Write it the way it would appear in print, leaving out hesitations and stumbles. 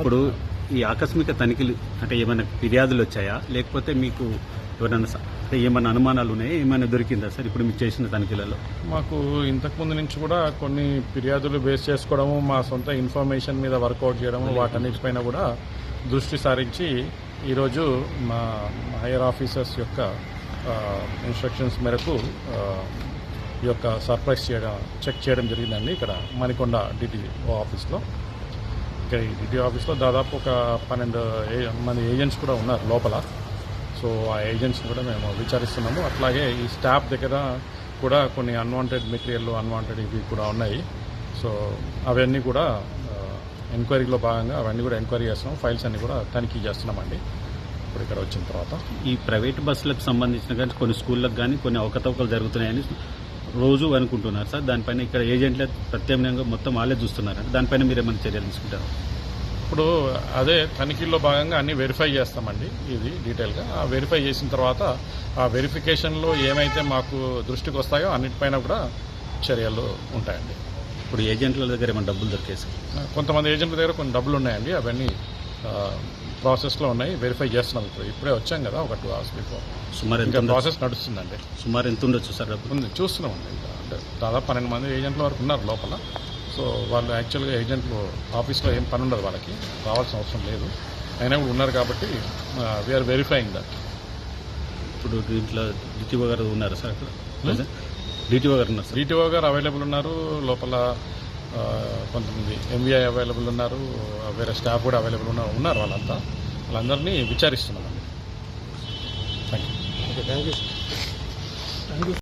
ఇప్పుడు ఈ ఆకస్మిక తనిఖీలు అంటే ఏమైనా ఫిర్యాదులు వచ్చాయా, లేకపోతే మీకు ఎవరైనా అంటే ఏమైనా అనుమానాలు ఉన్నాయా, ఏమైనా దొరికిందా సార్ ఇప్పుడు మీరు చేసిన తనిఖీలలో? మాకు ఇంతకుముందు నుంచి కూడా కొన్ని ఫిర్యాదులు బేస్ చేసుకోవడము, మా సొంత ఇన్ఫర్మేషన్ మీద వర్కౌట్ చేయడము, వాటన్నిటిపైన కూడా దృష్టి సారించి ఈరోజు మా హైయర్ ఆఫీసర్స్ యొక్క ఇన్స్ట్రక్షన్స్ మేరకు ఈ యొక్క సర్ప్రైజ్ చెక్ చేయడం జరిగిందండి ఇక్కడ మణికొండ డిటిఓ ఆఫీస్లో. ఇక్కడ ఈ డిటిఓ ఆఫీస్లో దాదాపు ఒక 12 మంది ఏజెంట్స్ కూడా ఉన్నారు లోపల. సో ఆ ఏజెంట్స్ని కూడా మేము విచారిస్తున్నాము. అట్లాగే ఈ స్టాఫ్ దగ్గర కూడా కొన్ని అన్వాంటెడ్ మెటీరియల్, అన్వాంటెడ్ ఇవి కూడా ఉన్నాయి. సో అవన్నీ కూడా ఎంక్వైరీలో భాగంగా అవన్నీ కూడా ఎంక్వైరీ చేస్తున్నాం. ఫైల్స్ అన్నీ కూడా తనిఖీ చేస్తున్నామండి ఇప్పుడు ఇక్కడ వచ్చిన తర్వాత. ఈ ప్రైవేట్ బస్సులకు సంబంధించిన కానీ కొన్ని స్కూళ్ళకు కానీ కొన్ని అవకతవకలు జరుగుతున్నాయని రోజు అనుకుంటున్నారు సార్. దానిపైన ఇక్కడ ఏజెంట్లే ప్రత్యామ్నాయంగా మొత్తం వాళ్ళే చూస్తున్నారు. దానిపైన మీరు ఏమైనా చర్యలు తీసుకుంటారు? ఇప్పుడు అదే తనిఖీల్లో భాగంగా అన్ని వెరిఫై చేస్తామండి. ఇది డీటెయిల్గా వెరిఫై చేసిన తర్వాత ఆ వెరిఫికేషన్లో ఏమైతే మాకు దృష్టికి వస్తాయో అన్నిటిపైన కూడా చర్యలు ఉంటాయండి. ఇప్పుడు ఏజెంట్ల దగ్గర ఏమైనా డబ్బులు దొరికేసి కొంతమంది ఏజెంట్ల దగ్గర కొన్ని డబ్బులు ఉన్నాయండి. అవన్నీ ప్రాసెస్లో ఉన్నాయి. వెరిఫై చేస్తున్నాం. ఇప్పుడే వచ్చాం కదా ఒక 2 hours బిఫోర్. సుమారు ఇంకా ప్రాసెస్ నడుస్తుందండి. సుమారు ఎంత ఉండొచ్చు సార్? ఉంది చూస్తున్నామండి. అంటే దాదాపు 12 మంది ఏజెంట్ల వరకు ఉన్నారు లోపల. సో వాళ్ళు యాక్చువల్గా ఏజెంట్లు ఆఫీస్లో ఏం పని ఉండదు, వాళ్ళకి రావాల్సిన అవసరం లేదు. అయినా కూడా ఉన్నారు కాబట్టి వీఆర్ వెరిఫైయింగ్ దట్. ఇప్పుడు దీంట్లో డిటిఓ గారు ఉన్నారు సార్ అక్కడ? డిటిఓ గారు ఉన్నారు సార్? డిటిఓ గారు అవైలబుల్ ఉన్నారు లోపల. కొంతమంది ఎంవీఐ అవైలబుల్ ఉన్నారు, వేరే స్టాఫ్ కూడా అవైలబుల్ ఉన్నారు. వాళ్ళందరినీ విచారిస్తున్నామండి. Thank you.